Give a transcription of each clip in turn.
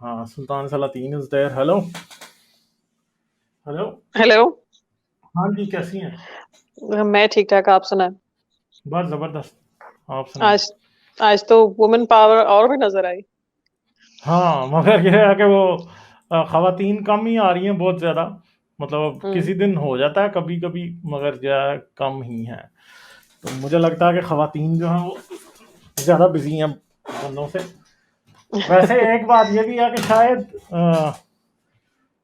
हाँ, Sultan Salateen is there. Hello hello. Hello. हाँ जी, कैसी हैं? मैं ठीक ठाक, आप सुनाएं। बस जबरदस्त। आप सुनाएं। आज आज तो वुमेन पावर और भी नजर आई। हाँ, मगर ये है कि वो खवातीन कम ही आ रही हैं, बहुत ज़्यादा। मतलब हम्म। किसी दिन हो जाता है कभी कभी, मगर जो है कम ही है। तो मुझे लगता है कि खवातीन जो हैं वो ज़्यादा बिजी हैं बंदों से। वैसे एक बात ये भी है कि शायद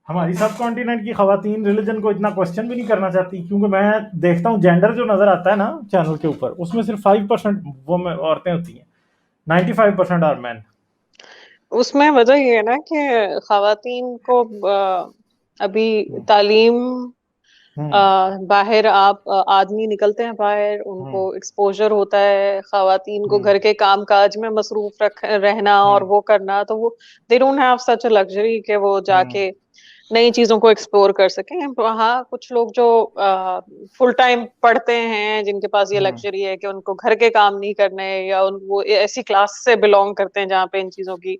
हमारी सब कॉन्टिनेंट की खवातीन रिलीजन को इतना क्वेश्चन भी नहीं करना चाहती, क्योंकि मैं देखता हूँ जेंडर जो नज़र आता है ना चैनल के ऊपर, उसमें सिर्फ 5% वो में औरतें होती हैं। 95% आर मैन। उसमें वजह ये है ना कि खवातीन को अभी तालीम, हम्म बाहर आप आदमी निकलते हैं बाहर, उनको हम्म एक्सपोजर होता है। खवातीन को हम्म घर के काम काज में मसरूफ रहना और हम्म वो करना, तो वो they don't have such a luxury कि वो हम्म जाके नई चीजों को एक्सप्लोर कर सकें। हाँ, कुछ लोग जो फुल टाइम पढ़ते हैं, जिनके पास ये हम्म लग्जरी है कि उनको घर के काम नहीं करने, या वो ऐसी क्लास से बिलोंग करते हैं जहाँ पे इन चीजों की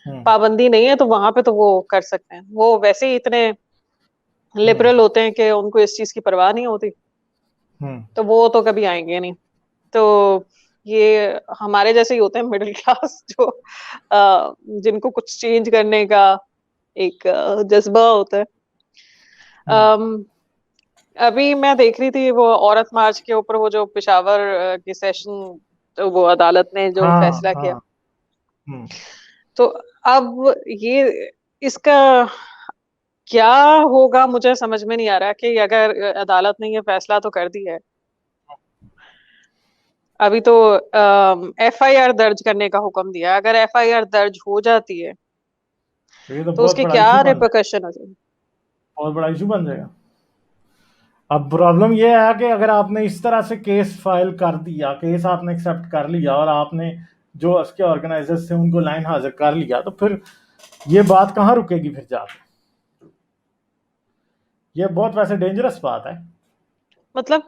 हम्म पाबंदी नहीं है, तो वहां पे तो वो कर सकते हैं। वो वैसे ही इतने हम्म लिबरल होते हैं कि उनको इस चीज की परवाह नहीं होती, हम्म तो वो तो कभी आएंगे नहीं। तो ये हमारे जैसे ही होते हैं, मिडिल क्लास, जो जिनको कुछ चेंज करने का एक जज्बा होता है। हम्म अम, अभी मैं देख रही थी वो औरत मार्च के ऊपर, वो जो पेशावर की सेशन, तो वो अदालत ने जो हाँ फैसला किया, हाँ। हम्म तो अब ये इसका क्या होगा मुझे समझ में नहीं आ रहा कि अगर अदालत ने ये फैसला तो कर दिया है, अभी तो एफआईआर दर्ज करने का हुक्म दिया है। अगर एफआईआर दर्ज हो जाती है तो ये तो तो बहुत उसके बड़ा क्या इशू बन रिperकशन हो जाएंगे। बहुत बड़ा इशू बन जाएगा। अब प्रॉब्लम ये है कि अगर आपने इस तरह से केस फाइल कर दिया, केस आपने एक्सेप्ट कर लिया और आपने जो उसके ऑर्गेनाइजर्स थे उनको लाइन हाजिर कर लिया, तो फिर ये बात कहाँ रुकेगी फिर जाके? ये बहुत वैसे डेंजरस बात है। मतलब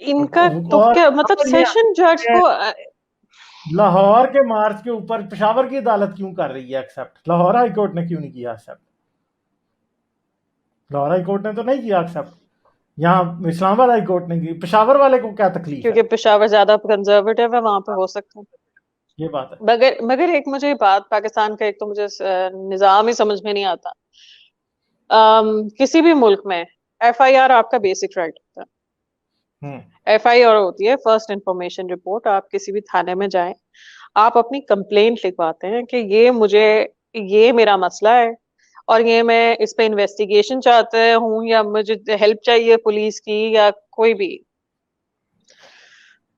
इनका तो और क्या मतलब, खबर ये सेशन जज है को कि लाहौर के मार्च के ऊपर पेशावर की अदालत क्यों कर रही है एक्सेप्ट? लाहौर हाई कोर्ट ने क्यों नहीं किया एक्सेप्ट? लाहौर हाई कोर्ट ने तो नहीं किया एक्सेप्ट। यहाँ इस्लामाबाद हाई कोर्ट ने की। पेशावर वाले को क्या तकलीफ है? क्योंकि पेशावर ज्यादा कंजर्वेटिव है, वहां पे हो सकता है। ये बात है। मगर मगर एक मुझे बात पाकिस्तान का, एक तो मुझे निजाम ही समझ में नहीं आता। किसी भी मुल्क में एफआईआर आपका बेसिक राइट होता है। हम्म एफआईआर होती है फर्स्ट इंफॉर्मेशन रिपोर्ट। आप किसी भी थाने में जाएं, आप अपनी कंप्लेंट लिखवाते हैं कि ये मेरा मसला है, और ये मैं इस पे इन्वेस्टिगेशन चाहते हूँ, या मुझे हेल्प चाहिए पुलिस की या कोई भी।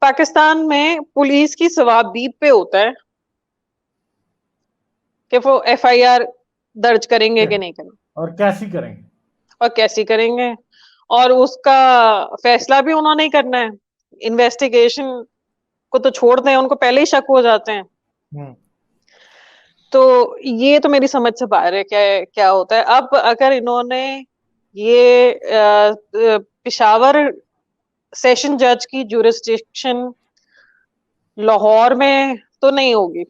पाकिस्तान में पुलिस की सवाबदीद पे होता है कि वो एफआईआर दर्ज करेंगे क्या? कि नहीं करेंगे, और कैसी करेंगे? और कैसी करेंगे, और उसका फैसला भी उन्होंने ही करना है। इन्वेस्टिगेशन को तो छोड़ दें, उनको पहले ही शक हो जाते हैं। हम्म तो ये तो मेरी समझ से बाहर है, क्या क्या होता है। अब अगर इन्होंने ये पेशावर सेशन जज की जुरिस्डिक्शन लाहौर में तो नहीं होगी,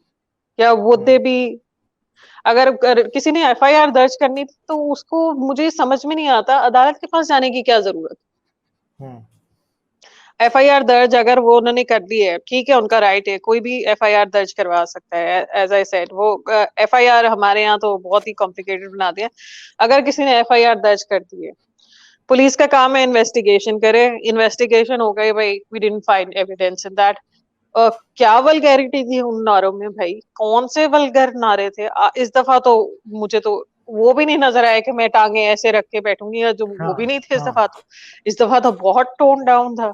या वो दे हम्म भी, अगर किसी ने एफआईआर दर्ज करनी थी तो उसको मुझे समझ में नहीं आता अदालत के पास जाने की क्या जरूरत। हम्म एफआईआर दर्ज अगर वो उन्होंने कर दी है, ठीक है, उनका राइट है, कोई भी एफआईआर दर्ज करवा सकता है। एज आई सेड, वो एफआईआर हमारे यहाँ तो बहुत ही कॉम्प्लिकेटेड बना दिया। अगर किसी ने एफआईआर दर्ज कर दी है, पुलिस का काम है इन्वेस्टिगेशन करे। इन्वेस्टिगेशन हो गई, भाई we didn't find evidence in that. क्या वल्गैरिटी थी उन नारों में, भाई कौन से वल्गर नारे थे। इस दफा तो मुझे तो वो भी नहीं नजर आया कि मैं टांगे ऐसे रख के बैठूंगी, या जो वो हाँ भी नहीं थे इस हाँ। दफा तो। इस दफा तो बहुत टोन डाउन था।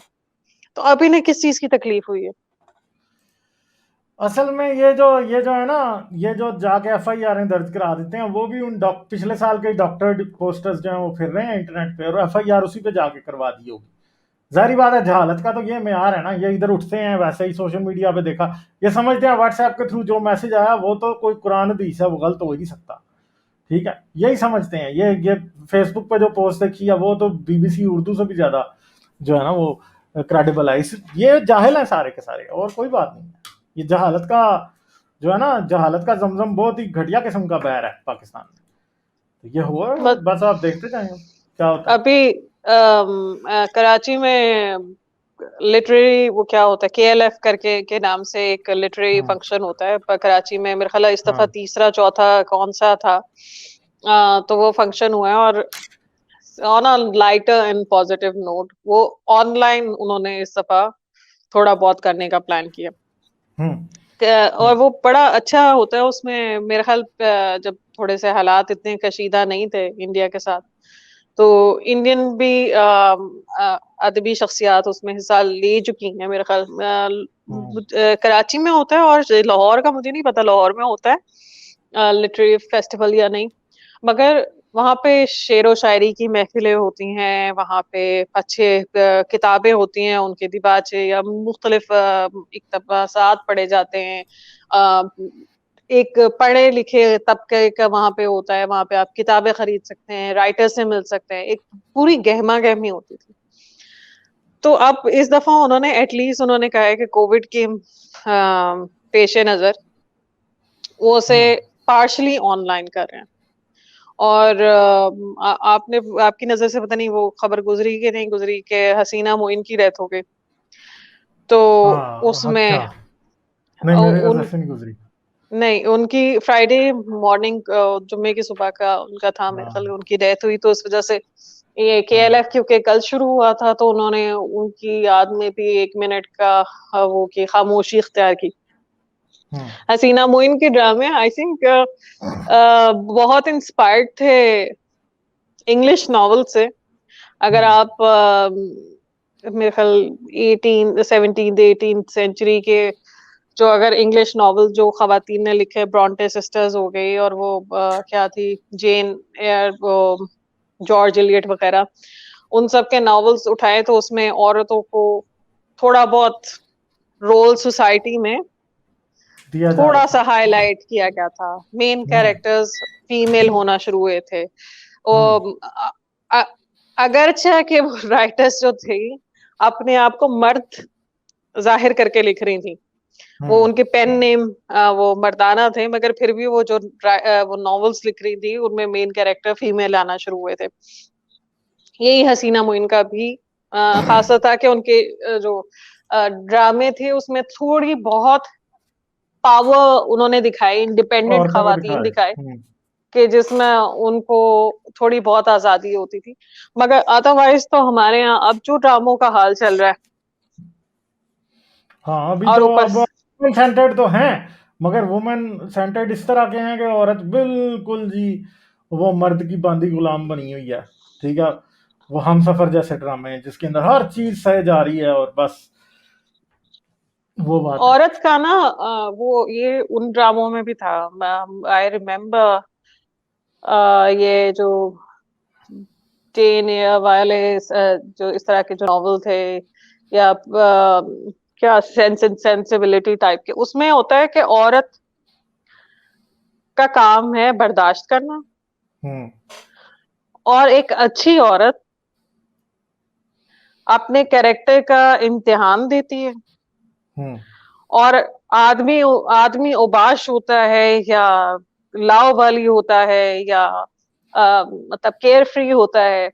तो अभी ने किस चीज की तकलीफ हुई है। असल में ये जो है ना, ये जो जाके एफआईआर दर्ज करा देते हैं, वो भी उन पिछले साल के डॉक्टर पोस्टर्स जो हैं वो फिर रहे हैं इंटरनेट पे, और एफआईआर उसी पे जाके करवा दी होगी। जाहिर बात है, जहालत का तो ये मेयार है ना, ये इधर उठते हैं वैसे ही सोशल मीडिया पे देखा, ये समझते हैं व्हाट्सएप के थ्रू जो मैसेज आया वो तो कोई कुरान हदीस है, वो गलत हो ही नहीं सकता। ठीक है, यही समझते हैं। ये फेसबुक पे जो पोस्ट देखी है वो तो बीबीसी उर्दू से भी ज्यादा जो है ना वो क्रेडिबल है। ये जाहिल है सारे के सारे, और कोई बात नहीं है। ये जहालत का जो है ना जहालत का जमजम बहुत ही घटिया किस्म का बहर है पाकिस्तान में। तो ये हुआ, बस बस आप देखते जाएंगे क्या होता है। अभी कराची में लिटरेरी वो क्या होता है, केएलएफ करके के नाम से एक लिटरेरी हम्म, फंक्शन होता है कराची में, मेरे ख्याल इस दफा हाँ तीसरा चौथा कौन सा था। तो वो फंक्शन हुआ है, और on a lighter and positive note वो ऑनलाइन उन्होंने इस दफा थोड़ा बहुत करने का प्लान किया। हम्म और वो बड़ा अच्छा होता है उसमें, मेरे ख्याल जब थोड़े से हालात इतने कशीदा नहीं थे इंडिया के साथ, तो इंडियन भी अदबी शख्सियात उसमें हिस्सा ले चुकी हैं मेरे ख्याल। हम्म कराची में होता है, और लाहौर का मुझे नहीं पता लाहौर में होता है लिटरेरी फेस्टिवल या नहीं, मगर वहाँ पे शेरो शायरी की महफिलें होती हैं, वहाँ पे अच्छे किताबें होती हैं, उनके दिबाचे या मुख्तलिफ इक़्तिबासात पढ़े जाते हैं। अ, एक पढ़े लिखे तबके का वहाँ पे होता है, वहाँ पे आप किताबें खरीद सकते हैं, राइटर से मिल सकते हैं, एक पूरी गहमा गहमी होती थी। तो अब इस दफा उन्होंने एटलीस्ट उन्होंने कहा है कि कोविड के पेश नजर वो उसे हम्म पार्शली ऑनलाइन कर रहे हैं। और आपने आपकी नजर से पता नहीं वो खबर गुजरी कि नहीं गुजरी कि हसीना मोइन की डेथ हो गई। तो हाँ उसमें अच्छा, नहीं मेरे नजर उन से नहीं गुजरी। नहीं, उनकी फ्राइडे मॉर्निंग जुम्मे की सुबह का उनका था मेरे ख्याल, हाँ उनकी डेथ हुई, तो उस वजह से ये हाँ केएलएफ क्योंकि कल शुरू हुआ था, तो उन्होंने उनकी याद में भी 1 मिनट का वो की खामोशी इख्तियार की। हम्म हसीना मोइन के ड्रामे आई थिंक बहुत इंस्पायर्ड थे इंग्लिश नॉवल से। अगर हम्म आप मेरे ख्याल 18 सेंचुरी के जो अगर इंग्लिश नॉवल जो खवातीन ने लिखे, ब्रॉन्टे सिस्टर्स हो गई, और वो क्या थी, जेन एयर, वो जॉर्ज इलियट वगैरह, उन सब के नॉवेल्स उठाए तो उसमें औरतों को थोड़ा बहुत रोल सोसाइटी में दिया जा रहा थोड़ा सा था। हाईलाइट किया गया था, मेन हम्म कैरेक्टर्स फीमेल होना शुरू हुए थे। हम्म और अगरचे के वो राइटर्स जो थे अपने आप को मर्द जाहिर करके लिख रही थी, वो हम्म उनके पेन नेम वो मर्दाना थे, मगर फिर भी वो जो वो नॉवेल्स लिख रही थी उनमें मेन कैरेक्टर फीमेल आना शुरू हुए थे। यही हसीना मोइन का भी खासा था कि उनके जो ड्रामे थे उसमें थोड़ी बहुत पावर उन्होंने दिखाई, इंडिपेंडेंट औरतों को खवातीन दिखाए। दिखाए, कि जिसमें उनको थोड़ी बहुत आजादी होती थी। मगर अदरवाइज तो हमारे यहाँ अब जो ड्रामों का हाल चल रहा है, हाँ अभी और तो ऊपर अब वुमेन सेंटर्ड तो हैं, मगर वुमेन सेंटर्ड इस तरह के हैं कि औरत बिल्कुल जी वो मर्द की बांदी गुलाम बनी हुई है। ठीक है, वो हम सफर जैसे ड्रामे हैं जिसके अंदर हर चीज सहे जा रही है और बस वो बात है। औरत का ना वो ये उन ड्रामों में भी था। आई रिमेम्बर ये जो टेन या वाले जो इस तरह के जो नॉवल थे, या क्या सेंस एंड सेंसिबिलिटी टाइप के, उसमें होता है कि औरत का काम है बर्दाश्त करना, हम्म और एक अच्छी औरत अपने कैरेक्टर का इम्तिहान देती है। हम्म और आदमी आदमी उबाश होता है या लाव वाली होता है, या मतलब केयर फ्री होता है,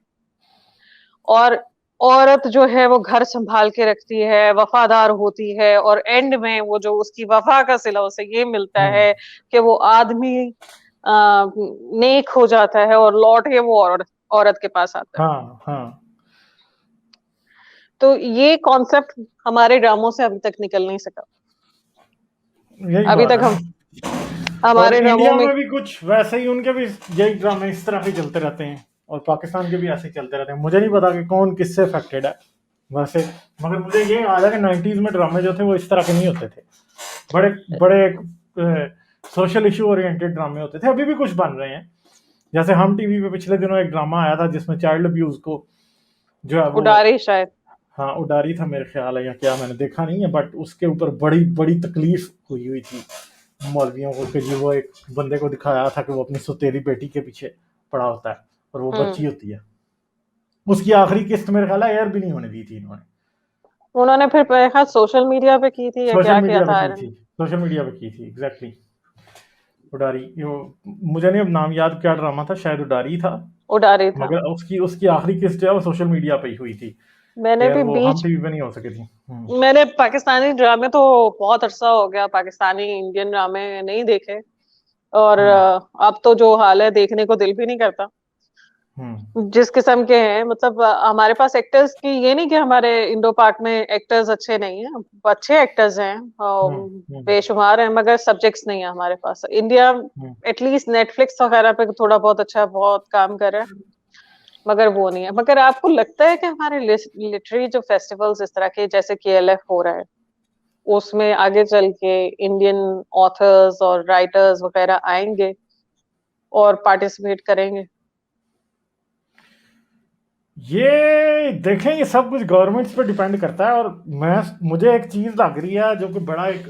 और औरत जो है वो घर संभाल के रखती है, वफादार होती है, और एंड में वो जो उसकी वफा का सिला उसे ये मिलता हम्म है कि वो आदमी नेक हो जाता है और लौट के वो औरत के पास आता है। हाँ हाँ तो ये कॉन्सेप्ट हमारे ड्रामों से अभी तक निकल नहीं सका। यही अभी बात तक है ना। और हमारे ड्रामों इंडिया में में भी कुछ वैसे ही उनके भी यही ड्रामे इस तरह के चलते रहते हैं, और पाकिस्तान के भी ऐसे ही चलते रहते हैं। मुझे नहीं पता कि कौन किससे अफेक्टेड है वैसे, मगर मुझे ये याद है कि 90s में ड्रामे जो थे वो इस तरह के नहीं होते थे। बड़े बड़े सोशल इशू ओरिएंटेड ड्रामे होते थे, अभी भी कुछ बन रहे हैं। जैसे हम टीवी पे पिछले दिनों एक ड्रामा आया था जिसमें चाइल्ड अब्यूज को जो है वो, उडारी शायद। हाँ उडारी था मेरे ख्याल है या क्या, मैंने देखा नहीं है, बट उसके ऊपर बड़ी बड़ी तकलीफ हुई हुई थी मौलवियों को कि जी वो एक बंदे को दिखाया था कि वो अपनी सौतेली बेटी के पीछे पड़ा होता है और वो हम्म बच्ची होती है। उसकी आखिरी किस्त मेरे ख्याल है एयर भी नहीं होने दी थी इन्होंने। उन्होंने फिर मेरे ख्याल सोशल मीडिया पे की थी या सोशल क्या किया मीडिया पे था, की थी। सोशल मीडिया पे की थी, एग्जैक्टली। उडारी, मुझे नहीं अब नाम याद, क्या ड्रामा था, शायद उडारी ही था। उडारी था। मगर उसकी उसकी आखिरी किस्त जो है वो सोशल मीडिया पे ही हुई थी। मैंने यार भी वो हम बीच टीवी पे नहीं हो सकी थी। मैंने पाकिस्तानी ड्रामे तो बहुत अरसा हो गया, पाकिस्तानी इंडियन ड्रामे नहीं देखे। और हम्म अब तो जो हाल है, देखने को दिल भी नहीं करता। हम्म जिस किस्म के हैं, मतलब हमारे पास एक्टर्स की, ये नहीं कि हमारे इंडो पार्क में एक्टर्स अच्छे नहीं हैं, अच्छे एक्टर्स हैं, हम्म हम्म बेशुमार हैं, मगर सब्जेक्ट्स नहीं है हमारे पास। इंडिया हम्म। एटलीस्ट नेटफ्लिक्स वगैरह पे थोड़ा बहुत अच्छा, बहुत काम कर रहा है, मगर वो नहीं है। मगर आपको लगता है कि हमारे लिटरेरी जो फेस्टिवल्स इस तरह के, जैसे KLF हो रहा है, उसमें आगे चल के इंडियन ऑथर्स और राइटर्स वगैरह आएंगे और पार्टिसिपेट करेंगे? ये देखें, ये सब कुछ गवर्नमेंट्स पे डिपेंड करता है। और मैं मुझे एक चीज लग रही है जो कि बड़ा एक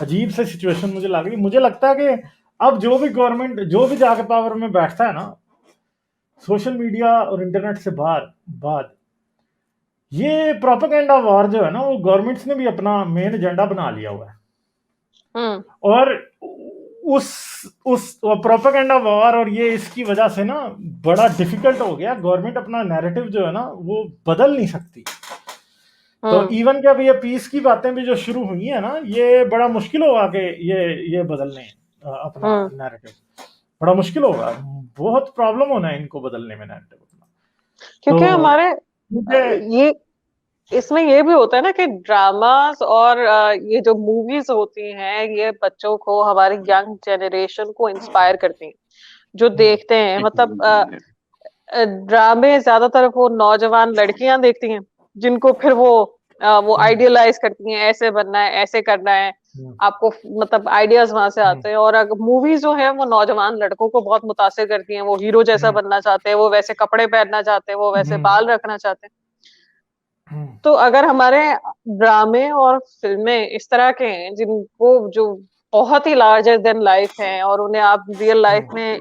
अजीब सी सिचुएशन मुझे लग रही है। मुझे लगता है कि अब जो भी गवर्नमेंट, जो भी जाके पावर में बैठता है ना, सोशल मीडिया और इंटरनेट से बाहर बाद, ये प्रोपेगेंडा वॉर जो है ना, वो गवर्नमेंट्स ने भी अपना मेन एजेंडा बना लिया हुआ है। हम्म। और उस प्रोपेगेंडा वॉर और ये इसकी वजह से ना बड़ा डिफिकल्ट हो गया। गवर्नमेंट अपना नैरेटिव जो है ना वो बदल नहीं सकती। तो हम्म। इवन क्या, ये पीस की बातें भी जो शुरू हुई है ना, ये बड़ा मुश्किल होगा कि ये बदलने अपना हम्म। नैरेटिव। बड़ा मुश्किल होगा, बहुत प्रॉब्लम होना है इनको बदलने में नैरेटिव अपना। क्योंकि तो हमारे मुझे ये, इसमें ये भी होता है ना कि ड्रामास और ये जो मूवीज होती हैं, ये बच्चों को, हमारी यंग जनरेशन को इंस्पायर करती हैं। जो हम्म देखते हैं, मतलब ड्रामे ज्यादातर वो नौजवान लड़कियां देखती हैं, जिनको फिर वो हम्म आइडियलाइज करती हैं, ऐसे बनना है, ऐसे करना है। हम्म आपको मतलब आइडियाज वहां से हम्म आते हैं। और अगर मूवीज जो है वो नौजवान लड़कों को बहुत मुतासिर करती हैं, वो हीरो जैसा हम्म बनना चाहते हैं, वो वैसे कपड़े पहनना चाहते हैं, वो वैसे हम्म बाल रखना चाहते हैं। हम्म तो अगर हमारे ड्रामे और फिल्में इस तरह के हैं, जिनको जो बहुत ही लार्जर देन लाइफ हैं, और उन्हें आप रियल लाइफ हम्म में,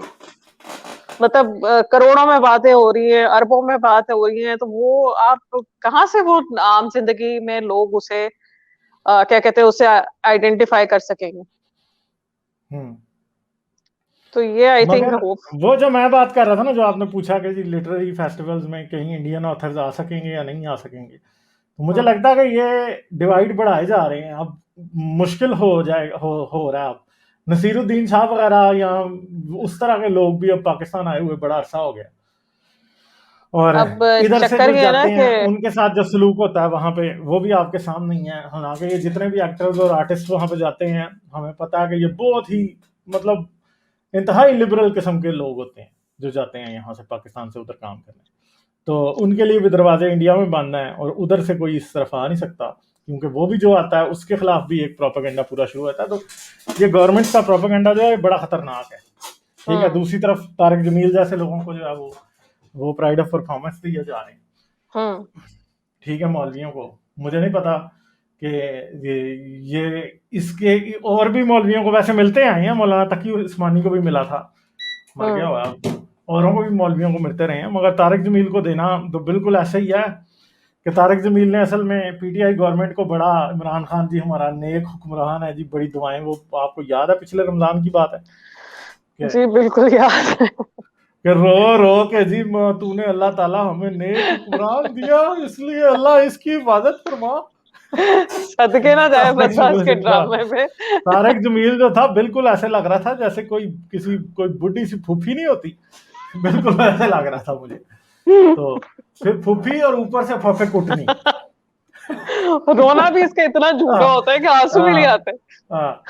मतलब करोड़ों में बातें हो रही हैं, अरबों में बातें हो रही हैं, तो वो आप कहाँ से वो आम जिंदगी में लोग उसे क्या कहते हैं, उसे आइडेंटिफाई कर सकेंगे? हम्म। तो ये आई थिंक मगर होप। वो जो मैं बात कर रहा था ना, जो आपने पूछा कि जी लिटरेरी फेस्टिवल्स में कहीं इंडियन ऑथर्स आ सकेंगे या नहीं आ सकेंगे, तो मुझे हम्म। लगता है कि ये डिवाइड बढ़ाए जा रहे हैं अब। मुश्किल हो जाएगा, हो रहा है अब। नसीरुद्दीन शाह वगैरह या उस तरह के लोग भी अब पाकिस्तान आए हुए बड़ा अरसा हो गया। और अब इधर से चक्कर जो ये है ना जाते कि हैं उनके साथ जो सलूक होता है वहां पे, वो भी आपके सामने ही है। हालांकि ये जितने भी एक्टर्स और आर्टिस्ट वहां पे जाते हैं, हमें पता है कि ये बहुत ही, मतलब इंतहाई लिबरल किस्म के लोग होते हैं जो जाते हैं यहाँ से पाकिस्तान से उधर काम करने। तो उनके लिए भी दरवाजे इंडिया में बंद हैं और उधर से कोई इस तरफ आ नहीं सकता, क्योंकि वो भी जो आता है उसके खिलाफ भी एक प्रोपेगेंडा पूरा शुरू होता है। तो ये गवर्नमेंट का प्रोपेगेंडा जो है बड़ा खतरनाक है। ठीक है, हम्म। दूसरी तरफ तारिक जमील जैसे लोगों को जो है वो प्राइड ऑफ परफॉर्मेंस दिए जा रहे हैं। हम्म। ठीक है, मौलवियों को मुझे नहीं पता कि ये इसके और भी मौलवियों को वैसे मिलते आए हैं। मौलाना तकी उस्मानी को भी मिला था, मर गया हम्म। हुआ है। औरों को भी मौलवियों को मिलते रहे हैं, मगर तारिक जमील को देना तो बिल्कुल ऐसा ही है कि तारिक जमील ने असल में पीटीआई गवर्नमेंट को बड़ा, इमरान खान जी हमारा नेक हुक्मरान है जी, बड़ी दुआएं, वो आपको याद है पिछले रमजान की बात है कि जी बिल्कुल याद है। रो रो के जी, तूने अल्लाह ताला हमें नेक हुक्मरान दिया, इसलिए अल्लाह इसकी हिफाजत फरमा। सदके ना जाए तारिक बंदा उसके जमील का, ड्रामे में। तारिक जमील जो था बिल्कुल ऐसे लग रहा था जैसे कोई बुढ़ी सी फूफी नहीं होती, बिल्कुल ऐसे लग रहा था मुझे। तो फिर फूफी और ऊपर से फफे कुटनी। रोना भी इसका इतना झूठा हाँ होता है कि आंसू भी नहीं हाँ आते। हाँ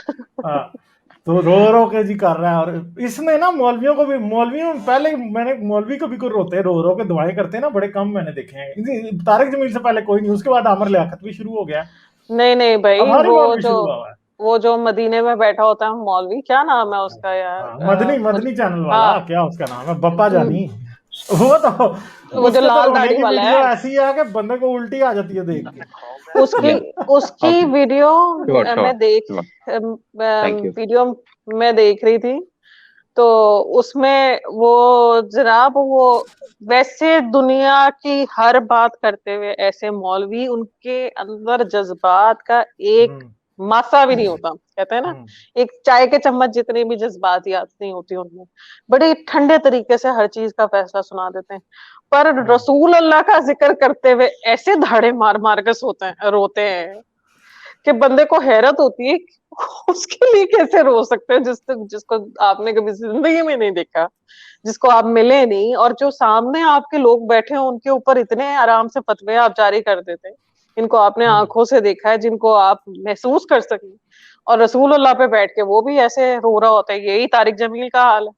हाँ। तो रो रो के जी कर रहा है। और इसने ना मौलवियों को भी, मौलवियों पहले मैंने मौलवी कभी को रोते हैं, रो रो के दुआएं करते हैं ना, बड़े कम मैंने देखे हैं। तारिक जमील से पहले कोई नहीं, उसके बाद आमर लियाकत भी शुरू हो गया। नहीं नहीं अब भाई, हर मौलवी शुरू हुआ हुआ है। वो जो मदीने में बैठा होता है मौलवी, क्या नाम है उसका यार, हाँ, मदनी मुझे, मदनी चैनल वाला, हाँ, क्या उसका नाम है, बप्पा म- जानी। वो तो, वो जो उसके तो लाल रोने दाढ़ी की वाला वीडियो है, ऐसी है कि बंदे को उल्टी आ जाती है देख के। उसकी Yeah. उसकी Okay. वीडियो Sure, मैं sure. देख Sure. Thank you. वीडियो मैं देख रही थी। तो उसमें वो जनाब, वो वैसे दुनिया की हर बात करते हुए, ऐसे मौलवी, उनके अंदर जज्बात का एक हम्म मासा भी नहीं होता, कहते हैं ना, एक चाय के चम्मच जितने भी जज्बातियात नहीं होती उनमें, बड़े ठंडे तरीके से हर चीज का फैसला सुना देते हैं। पर रसूल अल्लाह का जिक्र करते हुए ऐसे धाड़े मार मार के रोते हैं कि बंदे को हैरत होती है उसके लिए कैसे रो सकते हैं, जिसको आपने कभी जिंदगी में नहीं देखा, जिसको आप मिले नहीं, और जो सामने आपके लोग बैठे हैं उनके ऊपर इतने आराम से फतवे आप जारी कर देते हैं, इनको आपने आंखों से देखा है, जिनको आप महसूस कर सकें, और रसूल अल्लाह पे बैठ के वो भी ऐसे रो रहा होता है। यही तारिक जमील का हाल है,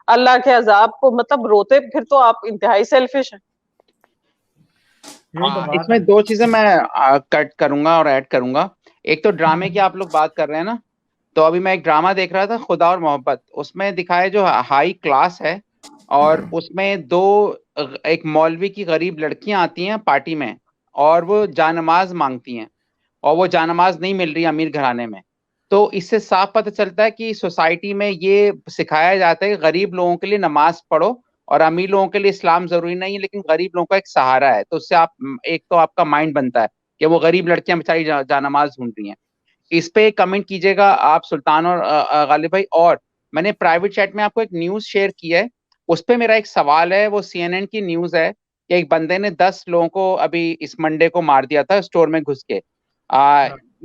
अल्लाह के अजाब को मतलब रोते, फिर तो आप इंतहाई सेल्फिश हैं। इसमें दो चीजें मैं कट करूंगा और ऐड करूंगा। एक तो ड्रामे की आप लोग बात कर रहे हैं ना, तो अभी मैं एक ड्रामा देख रहा था, खुदा और मोहब्बत। उसमें दिखाया जो हाई क्लास है, और उसमें दो एक मौलवी की गरीब लड़कियां आती हैं पार्टी में, और वो जानमाज मांगती हैं, और वो जानमाज नहीं मिल रही अमीर घराने में। तो इससे साफ पता चलता है कि सोसाइटी में ये सिखाया जाता है कि गरीब लोगों के लिए नमाज पढ़ो, और अमीर लोगों के लिए इस्लाम जरूरी नहीं है, लेकिन गरीब लोगों का एक सहारा है। तो उससे आप एक तो आपका माइंड बनता है कि वो गरीब लड़कियां बेचारी जानमाज ढूंढ रही हैं। इस पे कमेंट कीजिएगा आप सुल्तान और गालिब भाई। और मैंने प्राइवेट चैट में आपको एक न्यूज शेयर की है, उस पे मेरा एक सवाल है। वो CNN की न्यूज है कि एक बंदे ने 10 लोगों को अभी इस मंडे को मार दिया था स्टोर में घुस के।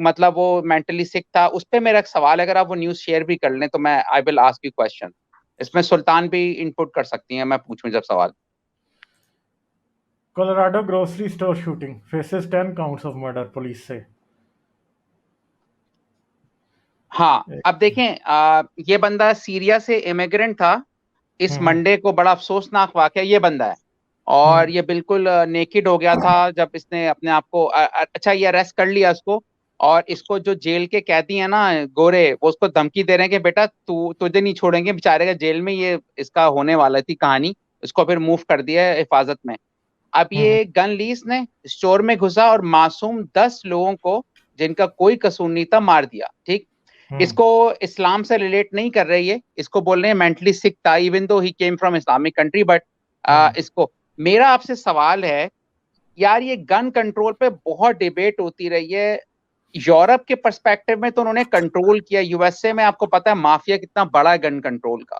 मतलब वो मेंटली सिक था। उस पे मेरा एक सवाल है, अगर आप वो न्यूज शेयर भी कर लें तो मैं I will ask you question. इसमें सुल्तान भी इनपुट कर सकती हैं, मैं पूछूं जब सवाल। Colorado grocery store shooting faces 10 counts of murder, police से। हाँ, अब देखें, ये बंदा सीरिया से इमिग्रेंट था। इस मंडे को बड़ा अफसोसनाक वाकया ये बंदा है, और ये बिल्कुल नेकिड हो गया था जब इसने अपने आप को अच्छा, ये अरेस्ट कर लिया इसको। और इसको जो जेल के कैदी है ना गोरे, वो उसको धमकी दे रहे हैं कि बेटा तुझे नहीं छोड़ेंगे, बेचारे का जेल में ये इसका होने वाला थी कहानी। इसको फिर मूव कर दिया है हिफाजत में। अब ये गन लीस ने स्टोर में घुसा और मासूम 10 लोगों को, जिनका कोई कसूर नहीं था, मार दिया। ठीक, इसको इस्लाम से रिलेट नहीं कर रही है, इसको बोल रहे हैं मेंटली सिक था, even though he came from Islamic country. But इसको, मेरा आपसे सवाल है यार, ये गन कंट्रोल पे बहुत डिबेट होती रही है। यूरोप के पर्सपेक्टिव में तो उन्होंने कंट्रोल किया, यूएसए में आपको पता है माफिया कितना बड़ा है गन कंट्रोल का।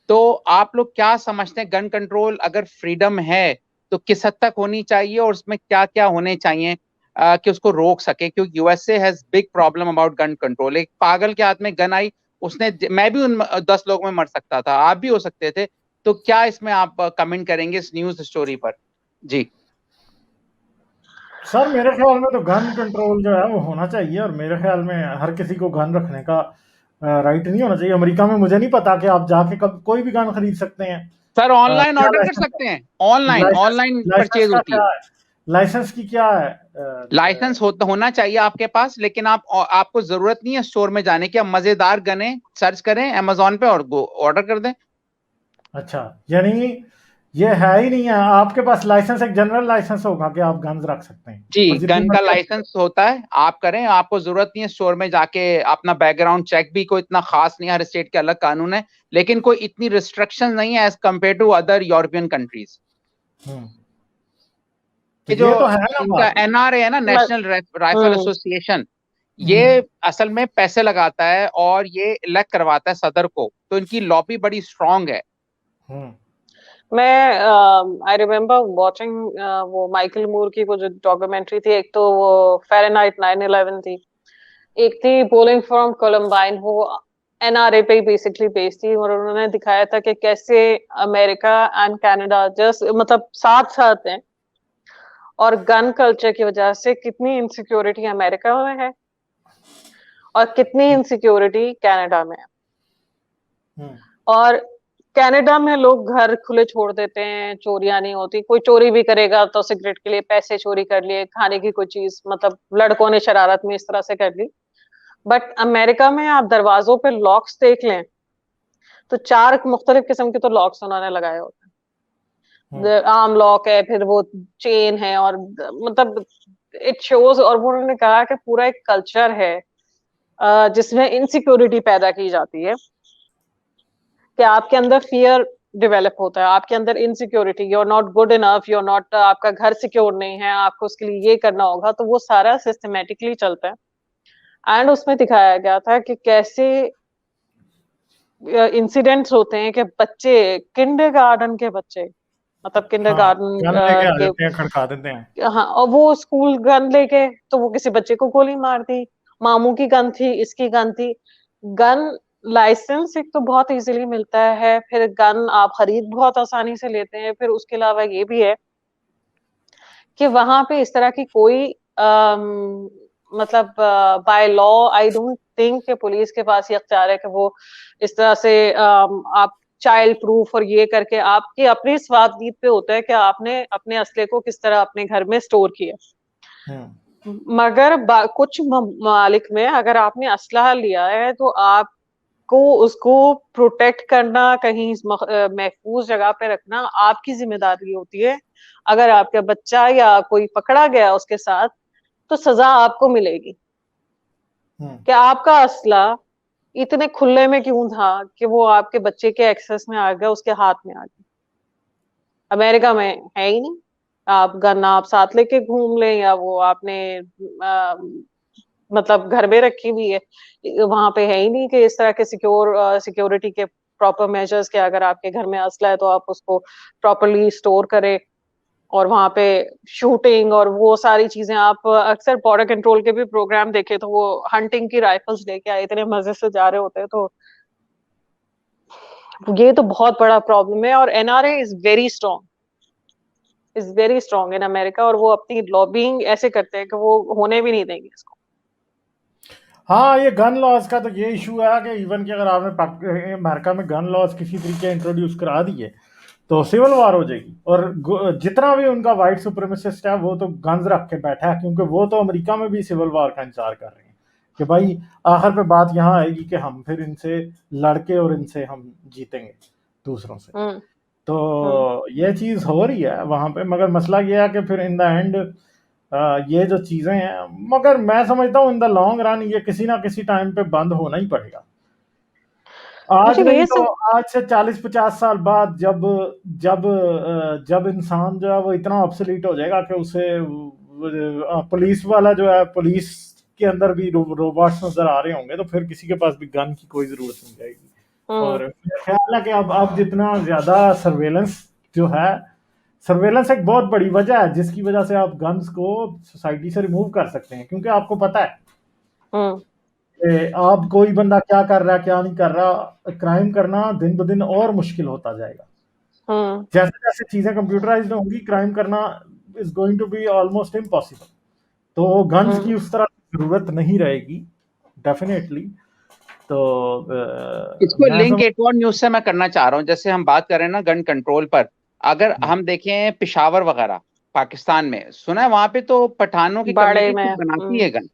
तो आप लोग क्या समझते हैं, गन कंट्रोल अगर फ्रीडम है तो किस हद तक होनी चाहिए, और उसमें क्या क्या होने चाहिए कि उसको रोक सके? क्योंकि USA has big problem about gun control. एक पागल के हाथ में गन आई, उसने, मैं भी उन 10 लोगों में मर सकता था, आप भी हो सकते थे। तो क्या इसमें आप कमेंट करेंगे इस न्यूज स्टोरी पर? जी सर, मेरे ख्याल में तो गन कंट्रोल जो है वो होना चाहिए, और मेरे ख्याल में हर किसी को गन रखने का राइट नहीं होना चाहिए। अमेरिका में मुझे नहीं पता कि आप जाके कब कोई भी गन खरीद सकते हैं। सर, ऑनलाइन क्या ऑर्डर कर लाइसेंस, सकते हैं, ऑनलाइन ऑनलाइन लाइसेंस परचेज का होती क्या है। है, लाइसेंस की क्या है? लाइसेंस होना चाहिए आपके पास, लेकिन आपको जरूरत नहीं है स्टोर में जाने की। आप मजेदार गने सर्च करें अमेजोन पे और ऑर्डर कर दें। अच्छा, यानी ये है ही नहीं है आपके पास लाइसेंस, एक जनरल लाइसेंस होगा कि आप गन्स रख सकते हैं जी, और जितनी गन का मर्जी आप। लाइसेंस होता है, आप करें, आपको जरूरत नहीं है स्टोर में जाके अपना बैकग्राउंड चेक भी कोई इतना खास नहीं है, हर स्टेट के अलग कानून है, लेकिन कोई इतनी रिस्ट्रिक्शन नहीं है as compare to other European countries. तो ये जो ये तो है ना इनका बात। NRA है ना, नेशनल राइफल एसोसिएशन, ये असल में पैसे लगाता है और ये इलेक्ट करवाता है सदर को, तो इनकी लॉबी बड़ी स्ट्रांग है। मैं आई रिमेम्बर वॉचिंग वो माइकल मूर की वो जो डॉक्यूमेंट्री थी, एक तो वो फ़ारेनहाइट 9/11 थी, एक थी बोलिंग फ्रॉम कोलंबाइन, वो NRA पे ही बेसिकली बेस्ड थी, और उन्होंने दिखाया था कि कैसे अमेरिका एंड कनाडा जस्ट मतलब साथ साथ हैं, और गन कल्चर की वजह से कितनी इनसिक्योरिटी अमेरिका में है और कितनी इनसिक्योरिटी कनाडा में है। और कनाडा में लोग घर खुले छोड़ देते हैं, चोरियां नहीं होती, कोई चोरी भी करेगा तो सिगरेट के लिए पैसे चोरी कर लिए, खाने की कोई चीज, मतलब लड़कों ने शरारत में इस तरह से कर ली। बट अमेरिका में आप दरवाजों पे लॉक्स देख लें तो 4 मुख्तलिफ किस्म के तो लॉक्स उन्होंने लगाए होते हैं। आर्म लॉक है, फिर वो चेन है, और मतलब इट शोज, और वो उन्होंने कहा कि पूरा एक कल्चर है जिसमें इनसिक्योरिटी पैदा की जाती है, कि आपके अंदर फियर डेवलप होता है, आपके अंदर insecurity, you are not good enough, you are not, आपका घर सिक्योर नहीं है, आपको उसके लिए ये करना होगा, तो वो सारा सिस्टमेटिकली चलता है। एंड उसमें दिखाया गया था कि कैसे इंसिडेंट्स होते हैं कि बच्चे, किंडरगार्टन के बच्चे, मतलब हाँ, किंडरगार्टन गन लेके आ के, जाते हैं, खड़का देते हैं। हाँ, और वो स्कूल गन लेके, तो वो किसी बच्चे को गोली मार दी। मामू की गन थी, इसकी गन थी। गन लाइसेंस एक तो बहुत इजीली मिलता है, फिर गन आप खरीद बहुत आसानी से लेते हैं, फिर उसके अलावा ये भी है कि वहां पे इस तरह की कोई मतलब by law I don't think कि पुलिस के पास ये अख्तियार है कि वो इस तरह से आप चाइल्ड प्रूफ और ये करके, आपकी अपनी स्वादनीत पे होता है कि आपने अपने असले को किस तरह अपने घर में स्टोर किया। मगर कुछ ममालिक में अगर आपने असलहा लिया है तो आपको उसको प्रोटेक्ट करना, कहीं महफूज जगह पे रखना आपकी जिम्मेदारी होती है। अगर आपका बच्चा या कोई पकड़ा गया उसके साथ, तो सजा आपको मिलेगी। कि आपका असला इतने खुले में क्यों था कि वो आपके बच्चे के एक्सेस में आ गया, उसके हाथ में आ गया। अमेरिका में है ही नहीं। आप गन आप साथ लेके घूम लें, या वो आपने मतलब घर में रखी हुई है, वहां पे है ही नहीं कि इस तरह के सिक्योरिटी के प्रॉपर मेजर्स के अगर आपके घर में असला है तो आप उसको प्रॉपरली स्टोर करें। और वहां पे शूटिंग और वो सारी चीजें, आप अक्सर बॉर्डर कंट्रोल के भी प्रोग्राम देखे तो वो हंटिंग की राइफल्स लेके आए, इतने मजे से जा रहे होते हैं। तो ये तो बहुत बड़ा प्रॉब्लम है, और NRA is very strong in America, और वो अपनी लॉबिंग ऐसे करते हैं कि वो होने भी नहीं देंगे इसको। हाँ, ये गन लॉज का तो ये इशू है कि इवन कि अगर आपने अमेरिका में गन लॉज किसी तरीके इंट्रोड्यूस करा दिए तो सिविल वार हो जाएगी। और जितना भी उनका वाइट सुप्रीमेसिस्ट है वो तो गन्स रख के बैठा है, क्योंकि वो तो अमेरिका में भी सिविल वार का इंतजार कर रहे हैं कि भाई आखिर पे बात यहाँ आएगी कि हम फिर इनसे लड़के और इनसे हम जीतेंगे दूसरों से। तो ये चीज हो रही है वहां पे, मगर मसला ये है कि फिर इन द एंड ये जो चीजें हैं, मगर मैं समझता हूँ इन द लॉन्ग रन ये किसी ना किसी टाइम पे बंद होना ही पड़ेगा। आज मुझे नहीं ये तो सब आज से 40-50 साल बाद जब जब जब इंसान जो है वो इतना ऑब्सोलीट हो जाएगा कि उसे पुलिस वाला जो है, पुलिस के अंदर भी रोबोट्स नजर आ रहे होंगे, तो फिर किसी के पास भी गन की कोई जरूरत नहीं जाएगी। और मेरा ख्याल है कि अब जितना ज्यादा सर्वेलेंस जो है, सर्वेलेंस एक बहुत बड़ी वजह है जिसकी वजह से आप गन्स को सोसाइटी से रिमूव कर सकते हैं, क्योंकि आपको पता है आप कोई बंदा क्या कर रहा है क्या नहीं कर रहा, क्राइम करना दिन ब दिन और मुश्किल होता जाएगा। जैसे जैसे चीजें कंप्यूटराइज्ड होंगी, क्राइम करना is going to be almost impossible. तो गन्स की उस तरह जरूरत नहीं रहेगी डेफिनेटली। तो इसको मैं लिंक एक और न्यूज से मैं करना चाह रहा हूँ। जैसे हम बात कर रहे हैं ना गन कंट्रोल पर, अगर हम देखें पेशावर वगैरह पाकिस्तान में, सुना है वहां पे तो पठानों की बड़े कम्युनिटी में बनाती है गन।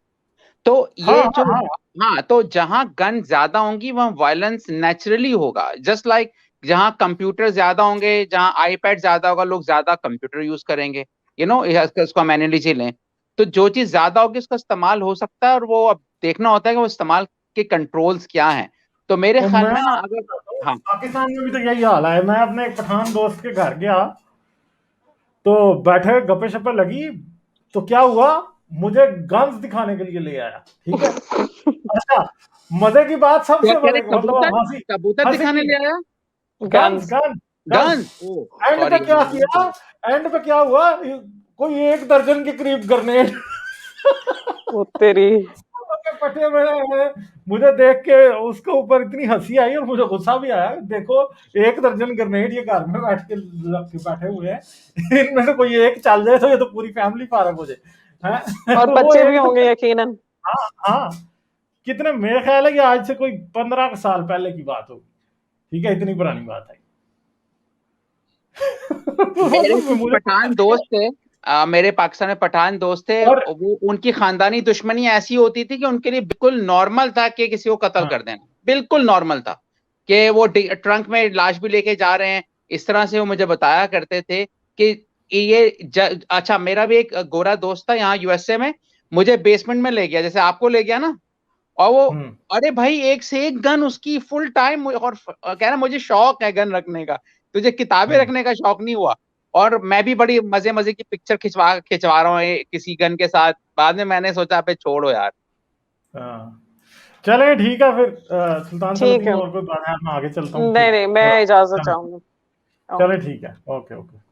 तो हाँ ये जो, हाँ हाँ, तो जहां गन ज्यादा होंगी वहां वायलेंस नेचुरली होगा। जस्ट लाइक जहां कंप्यूटर ज्यादा होंगे, जहां आईपैड ज्यादा होगा, लोग ज्यादा कंप्यूटर यूज करेंगे। इसको हम एनालॉजी लें तो जो चीज ज्यादा होगी उसका इस्तेमाल हो सकता है, और वो अब देखना होता है कि वो इस्तेमाल के कंट्रोल्स क्या हैं। तो मेरे तो ख्याल मैं में ना आपको अगर, बताता हूँ, हाँ, पाकिस्तान में भी तो यही हाल है। मैं अपने एक पठान दोस्त के घर गया तो बैठे गप्पे शप्पे लगी, तो क्या हुआ, मुझे गन्स दिखाने के लिए ले आया। ठीक है, अच्छा, मजे की बात क्या सबसे कह रहे, बड़े मतलब कबूतर, हंसी कबूतर हंसी दिखाने की, ले आया? Guns guns. Gun gun, guns. Oh and पे सॉरी। क्या किया, एंड पे क्या हुआ, कोई 1 दर्जन के करीब ग्रेनेड वो तेरी। के पटे में हैं। मुझे देख के उसके ऊपर इतनी हंसी आई और मुझे गुस्सा भी आया। देखो, 1 दर्जन ग्रेनेड ये घर में बैठ के रख के बैठे हुए हैं, इनमें से कोई एक चल जाए तो ये तो पूरी फैमिली फारग हो जाए हैं। और वो बच्चे भी एक, होंगे यकीनन। हाँ हाँ, कितने, मेरे ख्याल है कि आज से कोई 15 साल पहले की बात होगी। ठीक है, इतनी पुरानी बात है। मेरे कुछ मुझे पठान दोस्त थे, मेरे पाकिस्तान में पठान दोस्त थे, और वो उनकी खानदानी दुश्मनी ऐसी होती थी कि उनके लिए बिल्कुल नॉर्मल था कि किसी को कत्ल हाँ कर देना, बिल्कुल नॉर्मल था कि वो ट्रंक में लाश भी लेके जा रहे हैं। इस तरह से वो मुझे बताया करते थे कि अच्छा, मेरा भी एक गोरा दोस्त था यहाँ यूएसए में, मुझे बेसमेंट में ले गया जैसे आपको ले गया ना, और वो, अरे भाई एक से एक गन उसकी फुल टाइम, और कह रहा मुझे शौक है गन रखने का, तुझे किताबें रखने का शौक नहीं हुआ। और मैं भी बड़ी मजे मजे की पिक्चर खिंचवा खिंचवा रहा हूँ किसी गन के साथ, बाद में मैंने सोचा पे छोड़ो यार। हाँ, चलें ठीक है फिर सुल्तान ठीक सलाउद्दीन है, और कोई बात है, मैं आगे चलता हूँ नहीं फिर नहीं मैं थोड़ा इजाजत चलें चाहूंगी। चलें, ठीक है, ओके ओके।